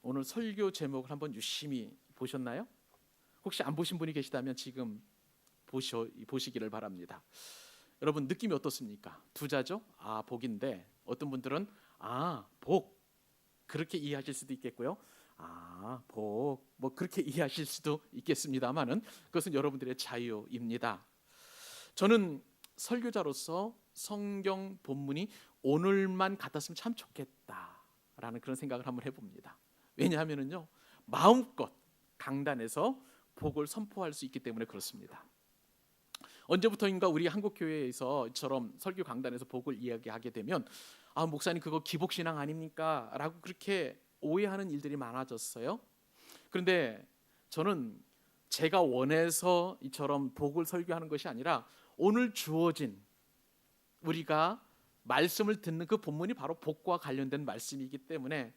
오늘 설교 제목을 한번 유심히 보셨나요? 혹시 안 보신 분이 계시다면 지금 보시기를 바랍니다. 여러분 느낌이 어떻습니까? 두자죠? 복인데 어떤 분들은 복 그렇게 이해하실 수도 있겠고요. 복 뭐 그렇게 이해하실 수도 있겠습니다만은 그것은 여러분들의 자유입니다. 저는 설교자로서 성경 본문이 오늘만 같았으면 참 좋겠다라는 그런 생각을 한번 해봅니다. 왜냐하면요 마음껏 강단에서 복을 선포할 수 있기 때문에 그렇습니다. 언제부터인가 우리 한국교회에서 이처럼 설교 강단에서 복을 이야기하게 되면 목사님 그거 기복신앙 아닙니까? 라고 그렇게 오해하는 일들이 많아졌어요. 그런데 저는 제가 원해서 이처럼 복을 설교하는 것이 아니라 오늘 주어진 우리가 말씀을 듣는 그 본문이 바로 복과 관련된 말씀이기 때문에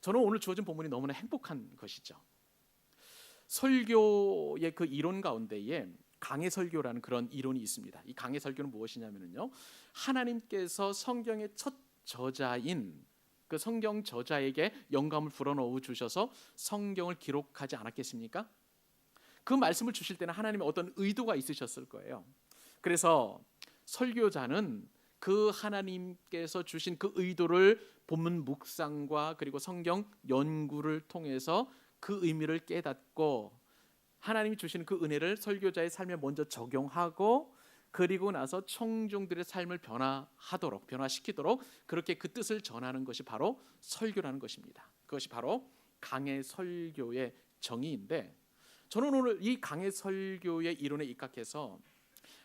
저는 오늘 주어진 본문이 너무나 행복한 것이죠. 설교의 그 이론 가운데에 강해 설교라는 그런 이론이 있습니다. 이 강해 설교는 무엇이냐면요, 하나님께서 성경의 첫 저자인 그 성경 저자에게 영감을 불어넣어 주셔서 성경을 기록하지 않았겠습니까? 그 말씀을 주실 때는 하나님의 어떤 의도가 있으셨을 거예요. 그래서 설교자는 그 하나님께서 주신 그 의도를 본문 묵상과 그리고 성경 연구를 통해서 그 의미를 깨닫고 하나님이 주시는 그 은혜를 설교자의 삶에 먼저 적용하고 그리고 나서 청중들의 삶을 변화시키도록 그렇게 그 뜻을 전하는 것이 바로 설교라는 것입니다. 그것이 바로 강해 설교의 정의인데 저는 오늘 이 강해 설교의 이론에 입각해서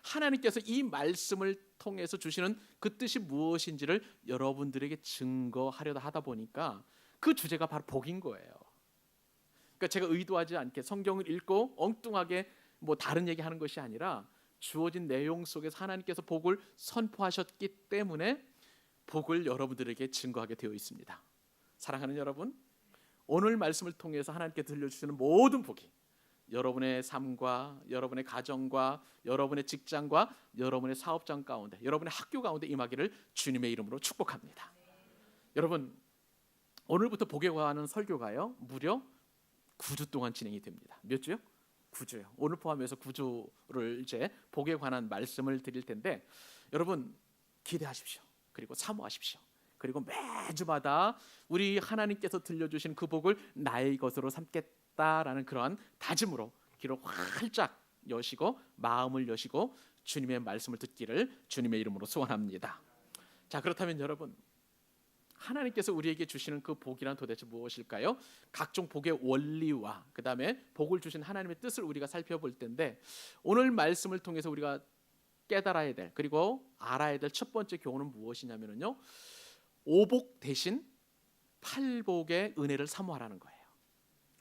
하나님께서 이 말씀을 통해서 주시는 그 뜻이 무엇인지를 여러분들에게 증거하려다 하다 보니까 그 주제가 바로 복인 거예요. 그러니까 제가 의도하지 않게 성경을 읽고 엉뚱하게 뭐 다른 얘기하는 것이 아니라 주어진 내용 속에서 하나님께서 복을 선포하셨기 때문에 복을 여러분들에게 증거하게 되어 있습니다. 사랑하는 여러분, 오늘 말씀을 통해서 하나님께 들려주시는 모든 복이 여러분의 삶과 여러분의 가정과 여러분의 직장과 여러분의 사업장 가운데 여러분의 학교 가운데 임하기를 주님의 이름으로 축복합니다. 여러분, 오늘부터 복에 관한 설교가요 무려 9주 동안 진행이 됩니다. 몇 주요? 9주요. 오늘 포함해서 9주를 이제 복에 관한 말씀을 드릴 텐데 여러분 기대하십시오. 그리고 사모하십시오. 그리고 매주마다 우리 하나님께서 들려주신 그 복을 나의 것으로 삼겠다라는 그러한 다짐으로 귀를 활짝 여시고 마음을 여시고 주님의 말씀을 듣기를 주님의 이름으로 소원합니다. 자, 그렇다면 여러분, 하나님께서 우리에게 주시는 그 복이란 도대체 무엇일까요? 각종 복의 원리와 그 다음에 복을 주신 하나님의 뜻을 우리가 살펴볼 텐데 오늘 말씀을 통해서 우리가 깨달아야 될 그리고 알아야 될 첫 번째 교훈은 무엇이냐면요, 오복 대신 팔복의 은혜를 사모하라는 거예요.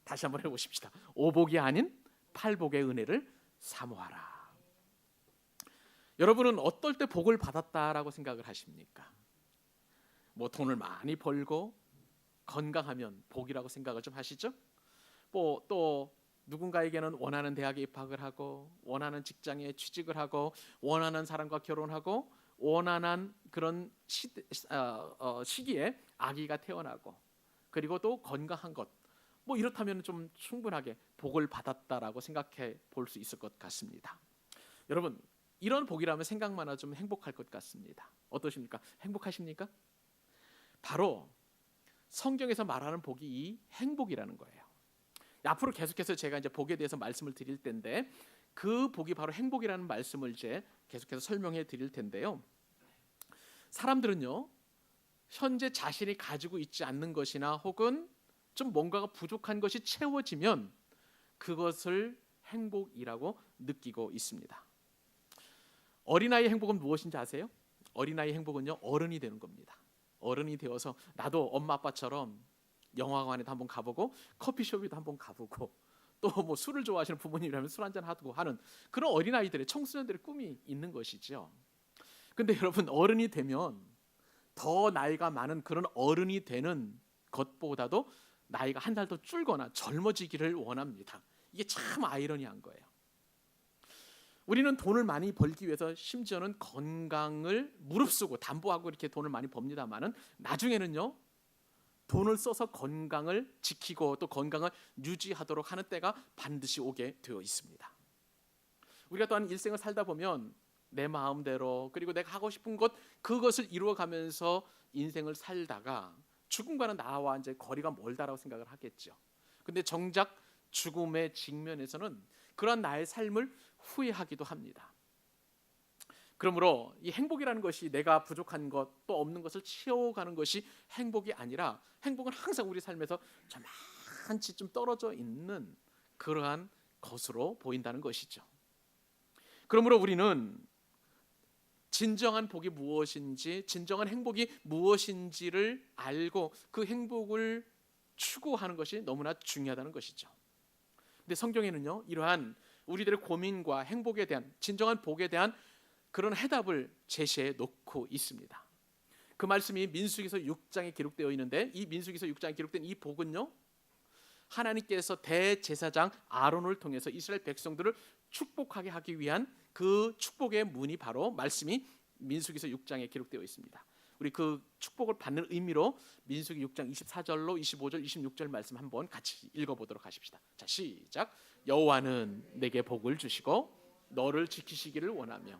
다시 한번 해보십시다. 오복이 아닌 팔복의 은혜를 사모하라. 여러분은 어떨 때 복을 받았다라고 생각을 하십니까? 뭐 돈을 많이 벌고 건강하면 복이라고 생각을 좀 하시죠? 또 누군가에게는 원하는 대학에 입학을 하고 원하는 직장에 취직을 하고 원하는 사람과 결혼하고 원하는 그런 시기에 아기가 태어나고 그리고 또 건강한 것, 뭐 이렇다면 좀 충분하게 복을 받았다라고 생각해 볼 수 있을 것 같습니다. 여러분, 이런 복이라면 생각만 해도 좀 행복할 것 같습니다. 어떠십니까? 행복하십니까? 바로 성경에서 말하는 복이 이 행복이라는 거예요. 앞으로 계속해서 제가 이제 복에 대해서 말씀을 드릴 텐데 그 복이 바로 행복이라는 말씀을 이제 계속해서 설명해 드릴 텐데요. 사람들은요, 현재 자신이 가지고 있지 않는 것이나 혹은 좀 뭔가가 부족한 것이 채워지면 그것을 행복이라고 느끼고 있습니다. 어린아이의 행복은 무엇인지 아세요? 어린아이의 행복은요, 어른이 되는 겁니다. 어른이 되어서 나도 엄마 아빠처럼 영화관에도 한번 가보고 커피숍에도 한번 가보고 또 뭐 술을 좋아하시는 부모님이라면 술 한잔 하고 하는 그런 어린아이들의 청소년들의 꿈이 있는 것이죠. 근데 여러분, 어른이 되면 더 나이가 많은 그런 어른이 되는 것보다도 나이가 한 달 더 줄거나 젊어지기를 원합니다. 이게 참 아이러니한 거예요. 우리는 돈을 많이 벌기 위해서 심지어는 건강을 무릅쓰고 담보하고 이렇게 돈을 많이 법니다만은 나중에는요 돈을 써서 건강을 지키고 또 건강을 유지하도록 하는 때가 반드시 오게 되어 있습니다. 우리가 또한 일생을 살다 보면 내 마음대로 그리고 내가 하고 싶은 것 그것을 이루어가면서 인생을 살다가 죽음과는 나와 이제 거리가 멀다라고 생각을 하겠죠. 근데 정작 죽음의 직면에서는 그런 나의 삶을 후회하기도 합니다. 그러므로 이 행복이라는 것이 내가 부족한 것 또 없는 것을 채워가는 것이 행복이 아니라 행복은 항상 우리 삶에서 저만치 좀 떨어져 있는 그러한 것으로 보인다는 것이죠. 그러므로 우리는 진정한 복이 무엇인지, 진정한 행복이 무엇인지를 알고 그 행복을 추구하는 것이 너무나 중요하다는 것이죠. 근데 성경에는요, 이러한 우리들의 고민과 행복에 대한, 진정한 복에 대한 그런 해답을 제시해 놓고 있습니다. 그 말씀이 민수기서 6장에 기록되어 있는데, 이 민수기서 6장에 기록된 이 복은요, 하나님께서 대제사장 아론을 통해서 이스라엘 백성들을 축복하게 하기 위한 그 축복의 문이 바로 말씀이 민수기서 6장에 기록되어 있습니다. 우리 그 축복을 받는 의미로 민수기 6장 24절로 25절 26절 말씀 한번 같이 읽어보도록 하십시다. 자, 시작. 여호와는 내게 복을 주시고 너를 지키시기를 원하며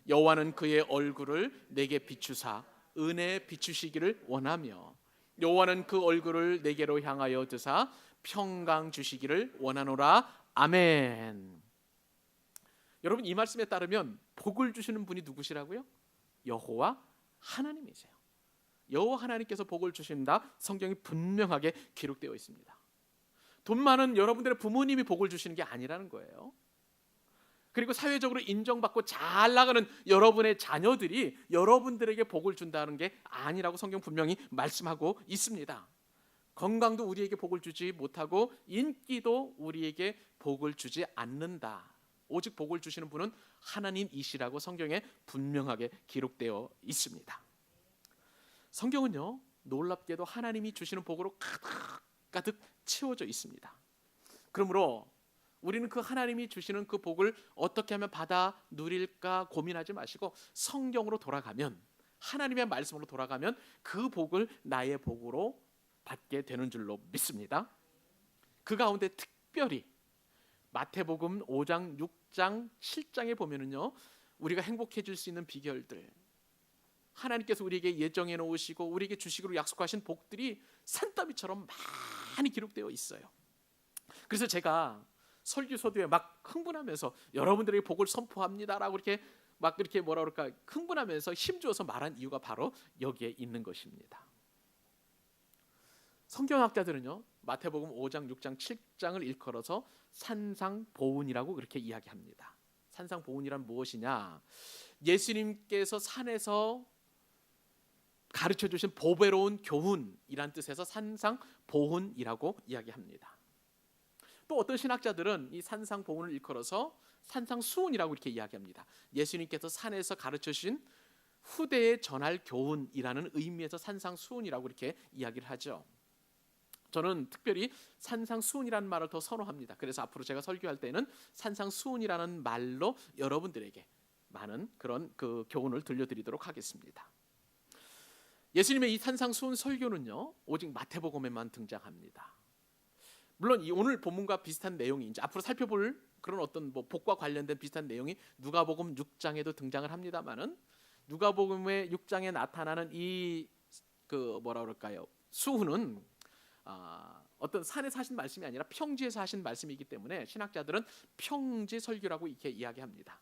여호와는 그의 얼굴을 내게 비추사 은혜 비추시기를 원하며 여호와는 그 얼굴을 내게로 향하여 드사 평강 주시기를 원하노라. 아멘. 여러분, 이 말씀에 따르면 복을 주시는 분이 누구시라고요? 여호와 하나님이세요. 여호와 하나님께서 복을 주신다. 성경이 분명하게 기록되어 있습니다. 돈 많은 여러분들의 부모님이 복을 주시는 게 아니라는 거예요. 그리고 사회적으로 인정받고 잘 나가는 여러분의 자녀들이 여러분들에게 복을 준다는 게 아니라고 성경 분명히 말씀하고 있습니다. 건강도 우리에게 복을 주지 못하고 인기도 우리에게 복을 주지 않는다. 오직 복을 주시는 분은 하나님이시라고 성경에 분명하게 기록되어 있습니다. 성경은요, 놀랍게도 하나님이 주시는 복으로 가득 채워져 있습니다. 그러므로 우리는 그 하나님이 주시는 그 복을 어떻게 하면 받아 누릴까 고민하지 마시고 성경으로 돌아가면, 하나님의 말씀으로 돌아가면 그 복을 나의 복으로 받게 되는 줄로 믿습니다. 그 가운데 특별히 마태복음 5장, 6장, 7장에 보면은요, 우리가 행복해질 수 있는 비결들, 하나님께서 우리에게 예정해 놓으시고 우리에게 주시기로 약속하신 복들이 산더미처럼 많이 기록되어 있어요. 그래서 제가 설교서두에 막 흥분하면서 여러분들에게 복을 선포합니다라고 이렇게 막 이렇게 뭐라 그럴까 흥분하면서 힘주어서 말한 이유가 바로 여기에 있는 것입니다. 성경학자들은요, 마태복음 5장, 6장, 7장을 일컬어서 산상보훈이라고 그렇게 이야기합니다. 산상보훈이란 무엇이냐? 예수님께서 산에서 가르쳐 주신 보배로운 교훈이란 뜻에서 산상보훈이라고 이야기합니다. 또 어떤 신학자들은 이 산상보훈을 일컬어서 산상수훈이라고 이렇게 이야기합니다. 예수님께서 산에서 가르쳐 주신 후대에 전할 교훈이라는 의미에서 산상수훈이라고 이렇게 이야기를 하죠. 저는 특별히 산상수훈이라는 말을 더 선호합니다. 그래서 앞으로 제가 설교할 때는 산상수훈이라는 말로 여러분들에게 많은 그런 그 교훈을 들려드리도록 하겠습니다. 예수님의 이 산상수훈 설교는요, 오직 마태복음에만 등장합니다. 물론 이 오늘 본문과 비슷한 내용이 이제 앞으로 살펴볼 그런 어떤 뭐 복과 관련된 비슷한 내용이 누가복음 6장에도 등장을 합니다만은 누가복음의 6장에 나타나는 이 그 뭐라 그럴까요? 수훈은 어떤 산에서 하신 말씀이 아니라 평지에서 하신 말씀이기 때문에 신학자들은 평지 설교라고 이렇게 이야기합니다.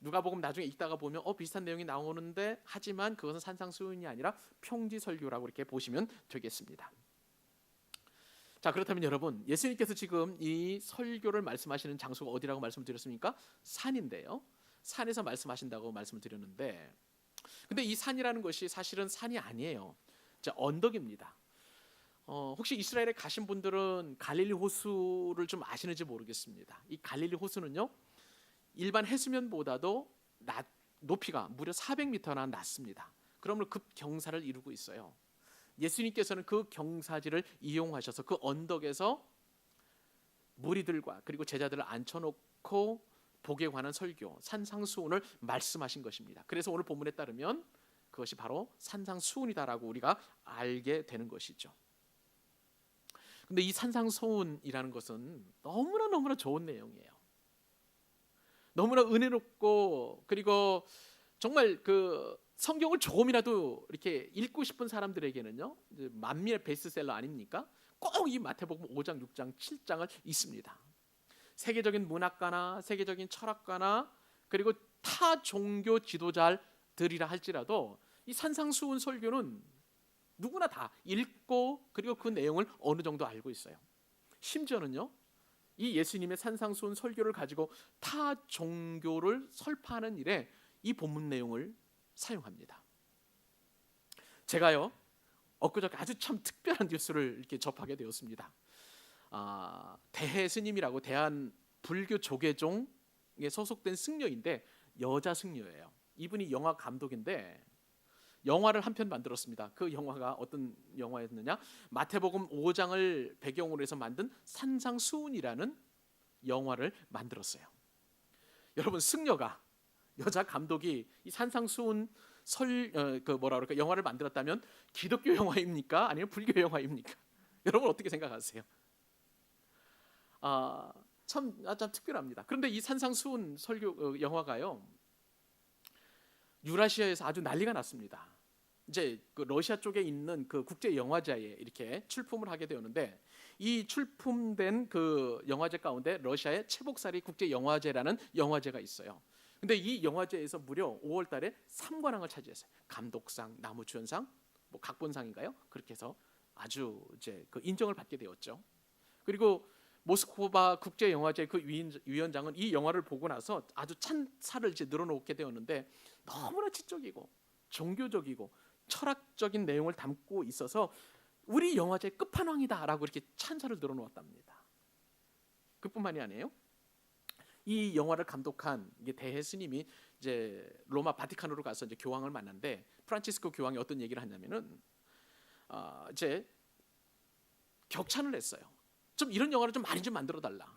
누가복음 나중에 읽다가 보면 비슷한 내용이 나오는데 하지만 그것은 산상수훈이 아니라 평지 설교라고 이렇게 보시면 되겠습니다. 자, 그렇다면 여러분, 예수님께서 지금 이 설교를 말씀하시는 장소가 어디라고 말씀드렸습니까? 산인데요. 산에서 말씀하신다고 말씀을 드렸는데, 근데 이 산이라는 것이 사실은 산이 아니에요. 자, 언덕입니다. 혹시 이스라엘에 가신 분들은 갈릴리 호수를 좀 아시는지 모르겠습니다. 이 갈릴리 호수는요, 일반 해수면보다도 높이가 무려 400m나 낮습니다. 그러므로 급경사를 이루고 있어요. 예수님께서는 그 경사지를 이용하셔서 그 언덕에서 무리들과 그리고 제자들을 앉혀놓고 복에 관한 설교, 산상수훈을 말씀하신 것입니다. 그래서 오늘 본문에 따르면 그것이 바로 산상수훈이다라고 우리가 알게 되는 것이죠. 근데 이 산상수훈이라는 것은 너무나 좋은 내용이에요. 너무나 은혜롭고, 그리고 정말 그 성경을 조금이라도 이렇게 읽고 싶은 사람들에게는요, 이제 만민의 베스트셀러 아닙니까? 꼭 이 마태복음 5장, 6장, 7장을 읽습니다. 세계적인 문학가나 세계적인 철학가나 그리고 타 종교 지도자들이라 할지라도 이 산상수훈 설교는 누구나 다 읽고 그리고 그 내용을 어느 정도 알고 있어요. 심지어는요, 이 예수님의 산상수훈 설교를 가지고 타 종교를 설파하는 일에 이 본문 내용을 사용합니다. 제가요, 엊그저께 아주 참 특별한 뉴스를 이렇게 접하게 되었습니다. 대해 스님이라고 대한 불교 조계종에 소속된 승려인데 여자 승려예요. 이분이 영화 감독인데 영화를 한 편 만들었습니다. 그 영화가 어떤 영화였느냐? 마태복음 5장을 배경으로 해서 만든 산상수훈이라는 영화를 만들었어요. 여러분, 승려가, 여자 감독이 이 산상수훈 영화를 만들었다면 기독교 영화입니까? 아니면 불교 영화입니까? 여러분 어떻게 생각하세요? 참 특별합니다. 그런데 이 산상수훈 설교 영화가요, 유라시아에서 아주 난리가 났습니다. 이제 그 러시아 쪽에 있는 그 국제 영화제에 이렇게 출품을 하게 되었는데, 이 출품된 그 영화제 가운데 러시아의 체복사리 국제 영화제라는 영화제가 있어요. 근데 이 영화제에서 무려 5월 달에 3관왕을 차지했어요. 감독상, 나무주연상, 뭐 각본상인가요? 그렇게 해서 아주 이제 그 인정을 받게 되었죠. 그리고 모스크바 국제 영화제 그 위원장은 이 영화를 보고 나서 아주 찬사를 이제 늘어놓게 되었는데, 너무나 지적이고 종교적이고 철학적인 내용을 담고 있어서 우리 영화제 끝판왕이다라고 이렇게 찬사를 늘어놓았답니다. 그뿐만이 아니에요. 이 영화를 감독한 대해 스님이 이제 로마 바티칸으로 가서 이제 교황을 만났는데, 프란치스코 교황이 어떤 얘기를 하냐면은 이제 격찬을 했어요. 좀 이런 영화를 좀 많이 좀 만들어 달라.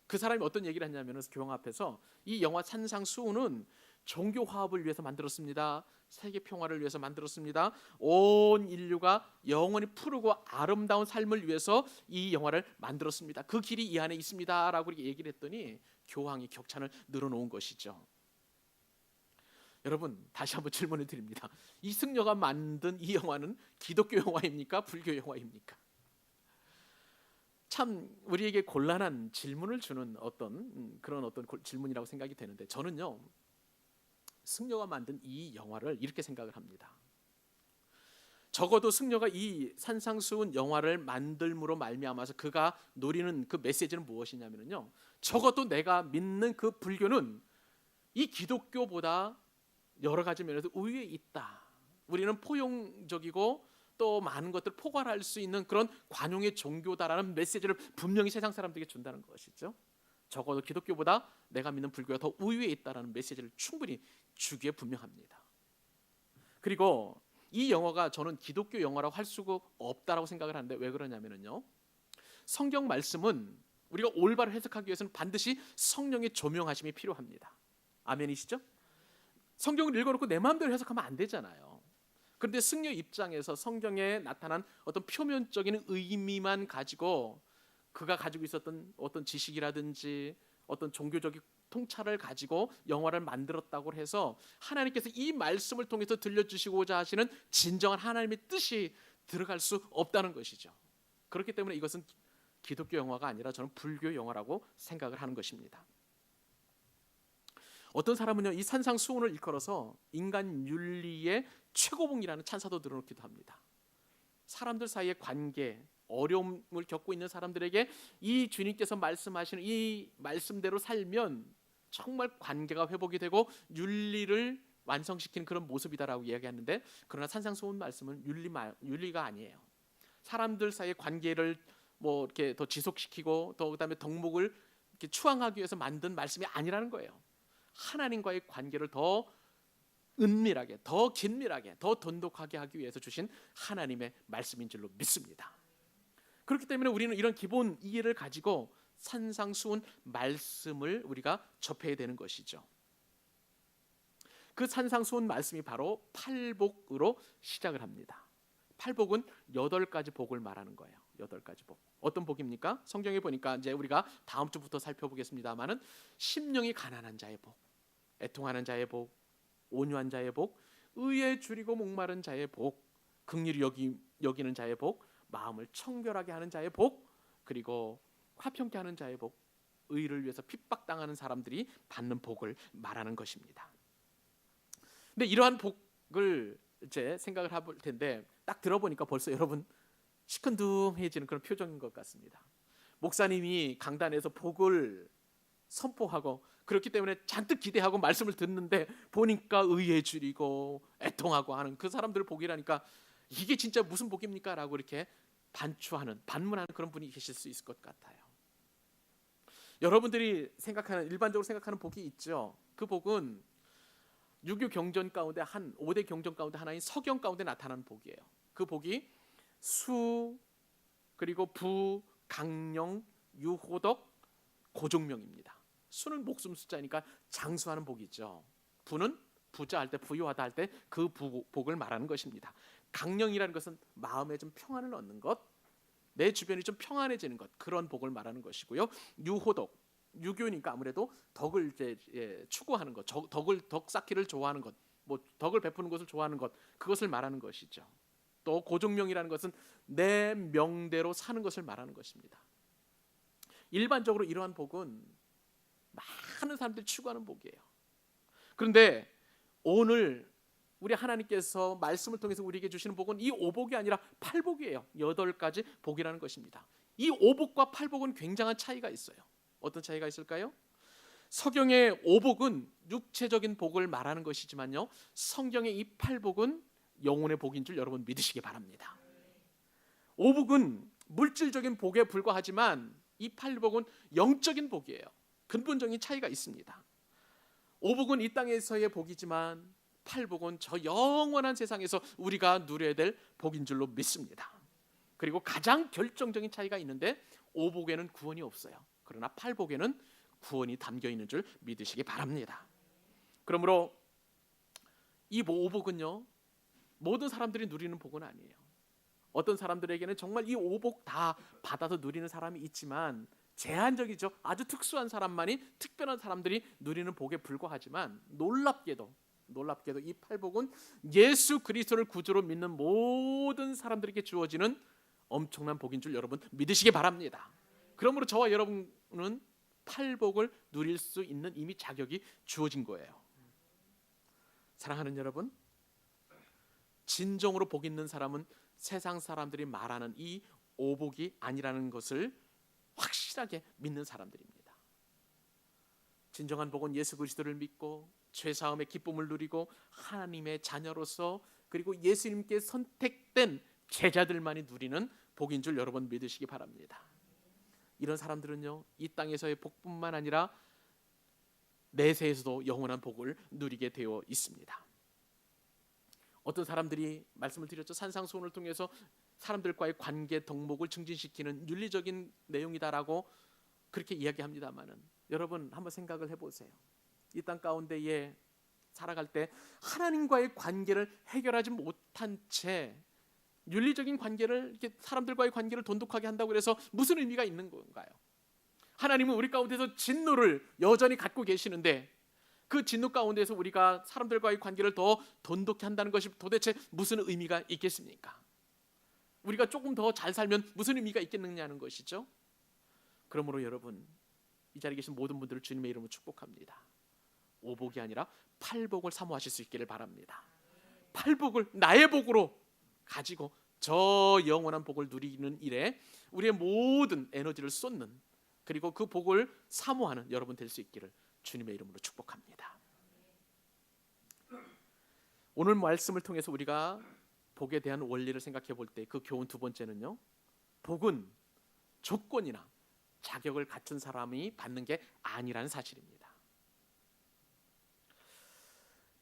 그 사람이 어떤 얘기를 했냐면은 교황 앞에서 이 영화 산상수훈은 종교 화합을 위해서 만들었습니다. 세계 평화를 위해서 만들었습니다. 온 인류가 영원히 푸르고 아름다운 삶을 위해서 이 영화를 만들었습니다. 그 길이 이 안에 있습니다라고 이렇게 얘기를 했더니 교황이 격찬을 늘어놓은 것이죠. 여러분, 다시 한번 질문을 드립니다. 이 승려가 만든 이 영화는 기독교 영화입니까? 불교 영화입니까? 참 우리에게 곤란한 질문을 주는 그런 질문이라고 생각이 되는데, 저는요, 승려가 만든 이 영화를 이렇게 생각을 합니다. 적어도 승려가 이 산상수훈 영화를 만들므로 말미암아서 그가 노리는 그 메시지는 무엇이냐면요, 적어도 내가 믿는 그 불교는 이 기독교보다 여러 가지 면에서 우위에 있다. 우리는 포용적이고 또 많은 것들을 포괄할 수 있는 그런 관용의 종교다라는 메시지를 분명히 세상 사람들에게 준다는 것이죠. 적어도 기독교보다 내가 믿는 불교가 더 우위에 있다라는 메시지를 충분히 주기에 분명합니다. 그리고 이 영화가 저는 기독교 영화라고 할 수가 없다라고 생각을 하는데, 왜 그러냐면요, 성경 말씀은 우리가 올바로 해석하기 위해서는 반드시 성령의 조명하심이 필요합니다. 아멘이시죠? 성경을 읽어놓고 내 마음대로 해석하면 안 되잖아요. 그런데 승려 입장에서 성경에 나타난 어떤 표면적인 의미만 가지고 그가 가지고 있었던 어떤 지식이라든지 어떤 종교적인 통찰을 가지고 영화를 만들었다고 해서 하나님께서 이 말씀을 통해서 들려주시고자 하시는 진정한 하나님의 뜻이 들어갈 수 없다는 것이죠. 그렇기 때문에 이것은 기독교 영화가 아니라 저는 불교 영화라고 생각을 하는 것입니다. 어떤 사람은요, 이 산상수훈을 일컬어서 인간 윤리의 최고봉이라는 찬사도 늘어놓기도 합니다. 사람들 사이의 관계, 어려움을 겪고 있는 사람들에게 이 주님께서 말씀하시는 이 말씀대로 살면 정말 관계가 회복이 되고 윤리를 완성시키는 그런 모습이다라고 이야기하는데, 그러나 산상수훈 말씀은 윤리가 아니에요. 사람들 사이의 관계를 뭐 이렇게 더 지속시키고 또 그다음에 덕목을 이렇게 추앙하기 위해서 만든 말씀이 아니라는 거예요. 하나님과의 관계를 더 은밀하게, 더 긴밀하게, 더 돈독하게 하기 위해서 주신 하나님의 말씀인 줄로 믿습니다. 그렇기 때문에 우리는 이런 기본 이해를 가지고 산상수훈 말씀을 우리가 접해야 되는 것이죠. 그 산상수훈 말씀이 바로 팔복으로 시작을 합니다. 팔복은 8가지 복을 말하는 거예요. 8가지 복. 어떤 복입니까? 성경에 보니까 이제 우리가 다음 주부터 살펴보겠습니다만은 심령이 가난한 자의 복, 애통하는 자의 복, 온유한 자의 복, 의에 줄이고 목마른 자의 복, 긍휼히 여기는 자의 복, 마음을 청결하게 하는 자의 복, 그리고 화평케 하는 자의 복, 의를 위해서 핍박당하는 사람들이 받는 복을 말하는 것입니다. 근데 이러한 복을 이제 생각을 해볼 텐데 딱 들어보니까 벌써 여러분 시큰둥해지는 그런 표정인 것 같습니다. 목사님이 강단에서 복을 선포하고 그렇기 때문에 잔뜩 기대하고 말씀을 듣는데 보니까 의에 줄이고 애통하고 하는 그 사람들 복이라니까 이게 진짜 무슨 복입니까? 라고 이렇게 반문하는 그런 분이 계실 수 있을 것 같아요. 여러분들이 일반적으로 생각하는 복이 있죠. 그 복은 유교 경전 가운데 5대 경전 가운데 하나인 서경 가운데 나타나는 복이에요. 그 복이 수, 그리고 부, 강령, 유호덕, 고종명입니다. 수는 목숨 숫자니까 장수하는 복이죠. 부는 부자할 때, 부유하다 할 때 그 복을 말하는 것입니다. 강령이라는 것은 마음에 좀 평안을 얻는 것, 내 주변이 좀 평안해지는 것, 그런 복을 말하는 것이고요. 유호덕, 유교니까 아무래도 덕을 이제 추구하는 것, 덕 쌓기를 좋아하는 것, 뭐 덕을 베푸는 것을 좋아하는 것, 그것을 말하는 것이죠. 또 고종명이라는 것은 내 명대로 사는 것을 말하는 것입니다. 일반적으로 이러한 복은 많은 사람들이 추구하는 복이에요. 그런데 오늘 우리 하나님께서 말씀을 통해서 우리에게 주시는 복은 이 5복이 아니라 8복이에요. 8가지 복이라는 것입니다. 이 5복과 8복은 굉장한 차이가 있어요. 어떤 차이가 있을까요? 서경의 5복은 육체적인 복을 말하는 것이지만요, 성경의 이 8복은 영혼의 복인 줄 여러분 믿으시기 바랍니다. 5복은 물질적인 복에 불과하지만 이 8복은 영적인 복이에요. 근본적인 차이가 있습니다. 5복은 이 땅에서의 복이지만 8복은 저 영원한 세상에서 우리가 누려야 될 복인 줄로 믿습니다. 그리고 가장 결정적인 차이가 있는데 5복에는 구원이 없어요. 그러나 8복에는 구원이 담겨 있는 줄 믿으시기 바랍니다. 그러므로 이 5복은요, 모든 사람들이 누리는 복은 아니에요. 어떤 사람들에게는 정말 이 5복 다 받아서 누리는 사람이 있지만 제한적이죠. 아주 특수한 사람만이, 특별한 사람들이 누리는 복에 불과하지만 놀랍게도 이 8복은 예수 그리스도를 구주로 믿는 모든 사람들에게 주어지는 엄청난 복인 줄 여러분 믿으시기 바랍니다. 그러므로 저와 여러분은 8복을 누릴 수 있는 이미 자격이 주어진 거예요. 사랑하는 여러분, 진정으로 복 있는 사람은 세상 사람들이 말하는 이 5복이 아니라는 것을 확실하게 믿는 사람들입니다. 진정한 복은 예수 그리스도를 믿고 죄사함의 기쁨을 누리고 하나님의 자녀로서, 그리고 예수님께 선택된 제자들만이 누리는 복인 줄 여러분 믿으시기 바랍니다. 이런 사람들은요, 이 땅에서의 복뿐만 아니라 내세에서도 영원한 복을 누리게 되어 있습니다. 어떤 사람들이 말씀을 드렸죠. 산상수훈을 통해서 사람들과의 관계 덕목을 증진시키는 윤리적인 내용이다라고 그렇게 이야기합니다만은, 여러분 한번 생각을 해보세요. 이 땅 가운데에 살아갈 때 하나님과의 관계를 해결하지 못한 채 윤리적인 관계를, 이렇게 사람들과의 관계를 돈독하게 한다고 해서 무슨 의미가 있는 건가요? 하나님은 우리 가운데서 진노를 여전히 갖고 계시는데 그 진노 가운데서 우리가 사람들과의 관계를 더 돈독히 한다는 것이 도대체 무슨 의미가 있겠습니까? 우리가 조금 더 잘 살면 무슨 의미가 있겠느냐는 것이죠. 그러므로 여러분, 이 자리에 계신 모든 분들을 주님의 이름으로 축복합니다. 5복이 아니라 8복을 사모하실 수 있기를 바랍니다. 8복을 나의 복으로 가지고 저 영원한 복을 누리는 일에 우리의 모든 에너지를 쏟는, 그리고 그 복을 사모하는 여러분 될 수 있기를 주님의 이름으로 축복합니다. 오늘 말씀을 통해서 우리가 복에 대한 원리를 생각해 볼 때 그 교훈 두 번째는요, 복은 조건이나 자격을 갖춘 사람이 받는 게 아니라는 사실입니다.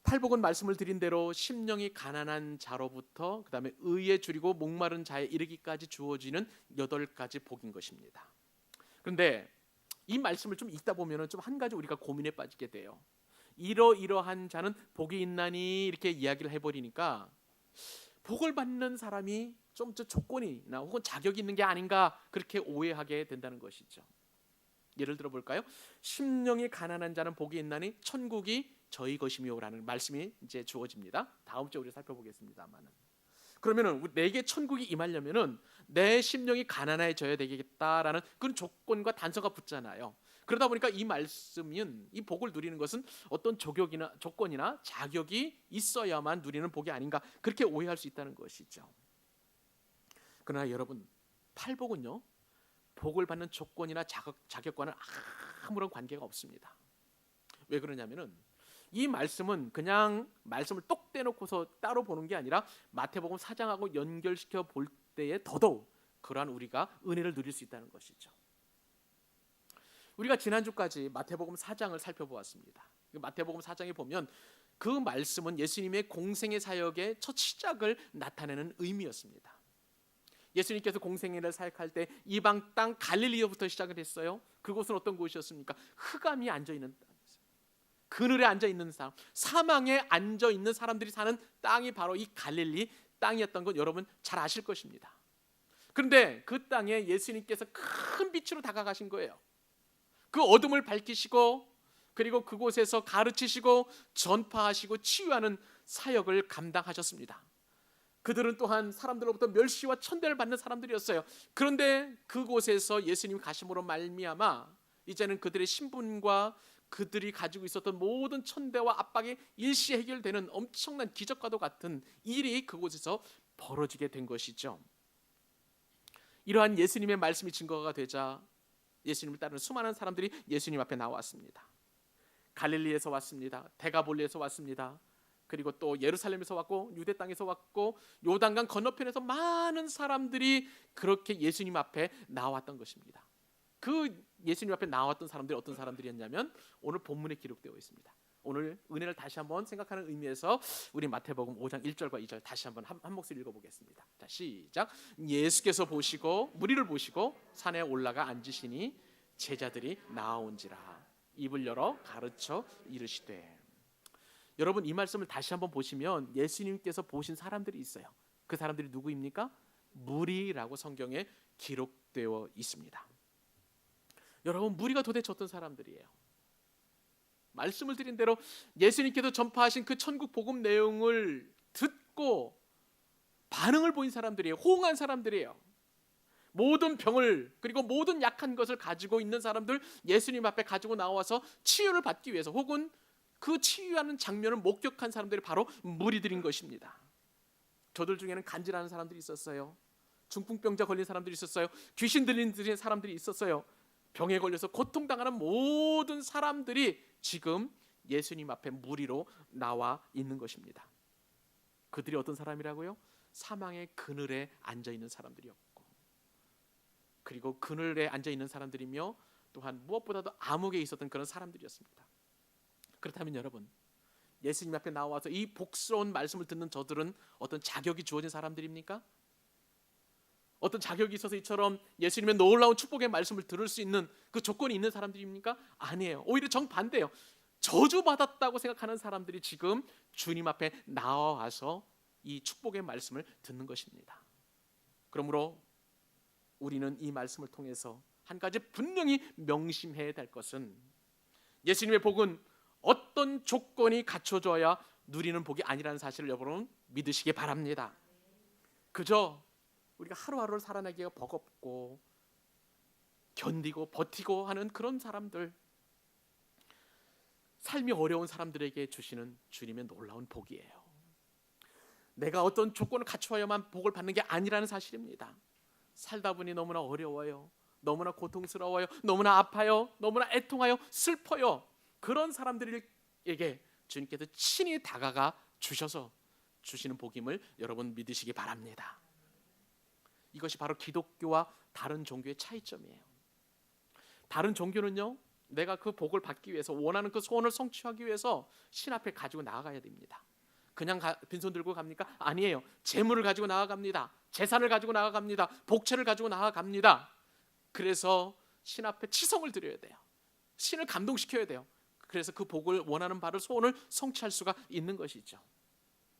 8복은 말씀을 드린 대로 심령이 가난한 자로부터 그 다음에 의에 줄이고 목마른 자에 이르기까지 주어지는 8가지 복인 것입니다. 그런데 이 말씀을 좀 읽다 보면 좀 한 가지 우리가 고민에 빠지게 돼요. 이러이러한 자는 복이 있나니 이렇게 이야기를 해버리니까 복을 받는 사람이 좀 조건이나 혹은 자격이 있는 게 아닌가 그렇게 오해하게 된다는 것이죠. 예를 들어 볼까요? 심령이 가난한 자는 복이 있나니 천국이 저희 것이며라는 말씀이 이제 주어집니다. 다음 주에 우리 살펴보겠습니다만은. 그러면은 내게 천국이 임하려면은 내 심령이 가난해져야 되겠다라는 그런 조건과 단서가 붙잖아요. 그러다 보니까 이 말씀은 이 복을 누리는 것은 어떤 조건이나 자격이 있어야만 누리는 복이 아닌가 그렇게 오해할 수 있다는 것이죠. 그러나 여러분, 팔복은요, 복을 받는 조건이나 자격과는 아무런 관계가 없습니다. 왜 그러냐면은 이 말씀은 그냥 말씀을 똑 떼놓고서 따로 보는 게 아니라 마태복음 4장하고 연결시켜 볼 때에 더더욱 그러한 우리가 은혜를 누릴 수 있다는 것이죠. 우리가 지난주까지 마태복음 4장을 살펴보았습니다. 마태복음 4장에 보면 그 말씀은 예수님의 공생의 사역의 첫 시작을 나타내는 의미였습니다. 예수님께서 공생애를 사역할 때 이방 땅 갈릴리로부터 시작을 했어요. 그곳은 어떤 곳이었습니까? 흑암이 앉아있는 땅이었어요. 그늘에 앉아있는 사람, 사망에 앉아있는 사람들이 사는 땅이 바로 이 갈릴리 땅이었던 건 여러분 잘 아실 것입니다. 그런데 그 땅에 예수님께서 큰 빛으로 다가가신 거예요. 그 어둠을 밝히시고 그리고 그곳에서 가르치시고 전파하시고 치유하는 사역을 감당하셨습니다. 그들은 또한 사람들로부터 멸시와 천대를 받는 사람들이었어요. 그런데 그곳에서 예수님이 가심으로 말미암아 이제는 그들의 신분과 그들이 가지고 있었던 모든 천대와 압박이 일시 해결되는 엄청난 기적과도 같은 일이 그곳에서 벌어지게 된 것이죠. 이러한 예수님의 말씀이 증거가 되자 예수님을 따르는 수많은 사람들이 예수님 앞에 나왔습니다. 갈릴리에서 왔습니다. 데가볼리에서 왔습니다. 그리고 또 예루살렘에서 왔고 유대 땅에서 왔고 요단강 건너편에서 많은 사람들이 그렇게 예수님 앞에 나왔던 것입니다. 그 예수님 앞에 나왔던 사람들이 어떤 사람들이었냐면 오늘 본문에 기록되어 있습니다. 오늘 은혜를 다시 한번 생각하는 의미에서 우리 마태복음 5장 1절과 2절 다시 한번 한 목소리 읽어보겠습니다. 자, 시작. 예수께서 보시고 무리를 보시고 산에 올라가 앉으시니 제자들이 나아온지라 입을 열어 가르쳐 이르시되. 여러분 이 말씀을 다시 한번 보시면 예수님께서 보신 사람들이 있어요. 그 사람들이 누구입니까? 무리라고 성경에 기록되어 있습니다. 여러분 무리가 도대체 어떤 사람들이에요? 말씀을 드린 대로 예수님께서 전파하신 그 천국 복음 내용을 듣고 반응을 보인 사람들이에요. 호응한 사람들이에요. 모든 병을 그리고 모든 약한 것을 가지고 있는 사람들 예수님 앞에 가지고 나와서 치유를 받기 위해서 혹은 그 치유하는 장면을 목격한 사람들이 바로 무리들인 것입니다. 저들 중에는 간질하는 사람들이 있었어요. 중풍병자 걸린 사람들이 있었어요. 귀신 들린 사람들이 있었어요. 병에 걸려서 고통당하는 모든 사람들이 지금 예수님 앞에 무리로 나와 있는 것입니다. 그들이 어떤 사람이라고요? 사망의 그늘에 앉아있는 사람들이었고 그리고 그늘에 앉아있는 사람들이며 또한 무엇보다도 암흑에 있었던 그런 사람들이었습니다. 그렇다면 여러분 예수님 앞에 나와서 이 복스러운 말씀을 듣는 저들은 어떤 자격이 주어진 사람들입니까? 어떤 자격이 있어서 이처럼 예수님의 놀라운 축복의 말씀을 들을 수 있는 그 조건이 있는 사람들입니까? 아니에요. 오히려 정반대예요. 저주받았다고 생각하는 사람들이 지금 주님 앞에 나와서 이 축복의 말씀을 듣는 것입니다. 그러므로 우리는 이 말씀을 통해서 한 가지 분명히 명심해야 될 것은 예수님의 복은 어떤 조건이 갖춰져야 누리는 복이 아니라는 사실을 여러분 믿으시기 바랍니다. 그저 우리가 하루하루를 살아내기가 버겁고 견디고 버티고 하는 그런 사람들, 삶이 어려운 사람들에게 주시는 주님의 놀라운 복이에요. 내가 어떤 조건을 갖추어야만 복을 받는 게 아니라는 사실입니다. 살다 보니 너무나 어려워요. 너무나 고통스러워요. 너무나 아파요. 너무나 애통하여 슬퍼요. 그런 사람들에게 주님께서 친히 다가가 주셔서 주시는 복임을 여러분 믿으시기 바랍니다. 이것이 바로 기독교와 다른 종교의 차이점이에요. 다른 종교는요, 내가 그 복을 받기 위해서 원하는 그 소원을 성취하기 위해서 신 앞에 가지고 나아가야 됩니다. 그냥 빈손 들고 갑니까? 아니에요. 재물을 가지고 나아갑니다. 재산을 가지고 나아갑니다. 복채를 가지고 나아갑니다. 그래서 신 앞에 치성을 드려야 돼요. 신을 감동시켜야 돼요. 그래서 그 복을 원하는 바를 소원을 성취할 수가 있는 것이죠.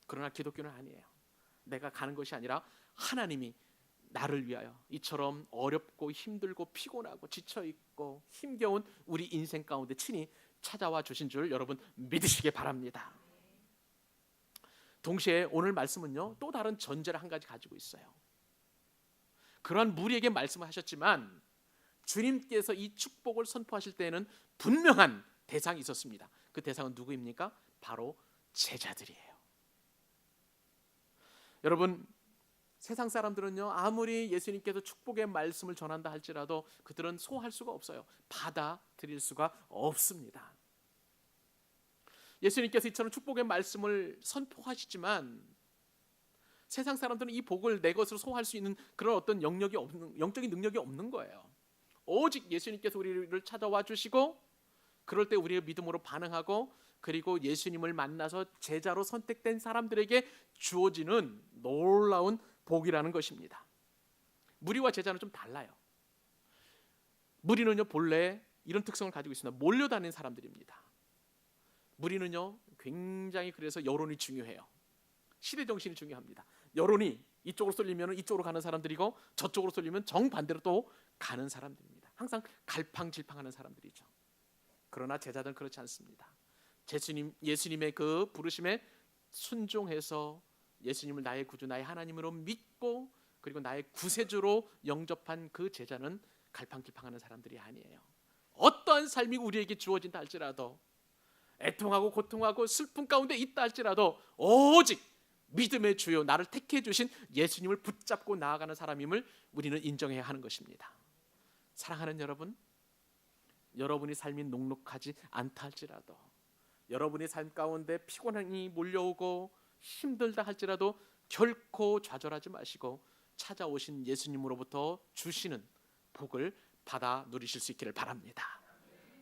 그러나 기독교는 아니에요. 내가 가는 것이 아니라 하나님이 나를 위하여 이처럼 어렵고 힘들고 피곤하고 지쳐있고 힘겨운 우리 인생 가운데 친히 찾아와 주신 줄 여러분 믿으시기 바랍니다. 동시에 오늘 말씀은요, 또 다른 전제를 한 가지 가지고 있어요. 그러한 무리에게 말씀을 하셨지만 주님께서 이 축복을 선포하실 때에는 분명한 대상이 있었습니다. 그 대상은 누구입니까? 바로 제자들이에요. 여러분, 세상 사람들은요, 아무리 예수님께서 축복의 말씀을 전한다 할지라도 그들은 소화할 수가 없어요. 받아들일 수가 없습니다. 예수님께서 이처럼 축복의 말씀을 선포하시지만 세상 사람들은 이 복을 내 것으로 소화할 수 있는 그런 어떤 영적인 능력이 없는 거예요. 오직 예수님께서 우리를 찾아와 주시고 그럴 때 우리의 믿음으로 반응하고 그리고 예수님을 만나서 제자로 선택된 사람들에게 주어지는 놀라운 복이라는 것입니다. 무리와 제자는 좀 달라요. 무리는요, 본래 이런 특성을 가지고 있습니다. 몰려다니는 사람들입니다. 무리는요, 굉장히 그래서 여론이 중요해요. 시대 정신이 중요합니다. 여론이 이쪽으로 쏠리면 이쪽으로 가는 사람들이고 저쪽으로 쏠리면 정반대로 또 가는 사람들입니다. 항상 갈팡질팡하는 사람들이죠. 그러나 제자들은 그렇지 않습니다. 예수님의 그 부르심에 순종해서 예수님을 나의 구주, 나의 하나님으로 믿고 그리고 나의 구세주로 영접한 그 제자는 갈팡질팡하는 사람들이 아니에요. 어떠한 삶이 우리에게 주어진다 할지라도, 애통하고 고통하고 슬픔 가운데 있다 할지라도 오직 믿음의 주요 나를 택해 주신 예수님을 붙잡고 나아가는 사람임을 우리는 인정해야 하는 것입니다. 사랑하는 여러분, 여러분의 삶이 녹록하지 않다 할지라도, 여러분의 삶 가운데 피곤함이 몰려오고 힘들다 할지라도 결코 좌절하지 마시고 찾아오신 예수님으로부터 주시는 복을 받아 누리실 수 있기를 바랍니다.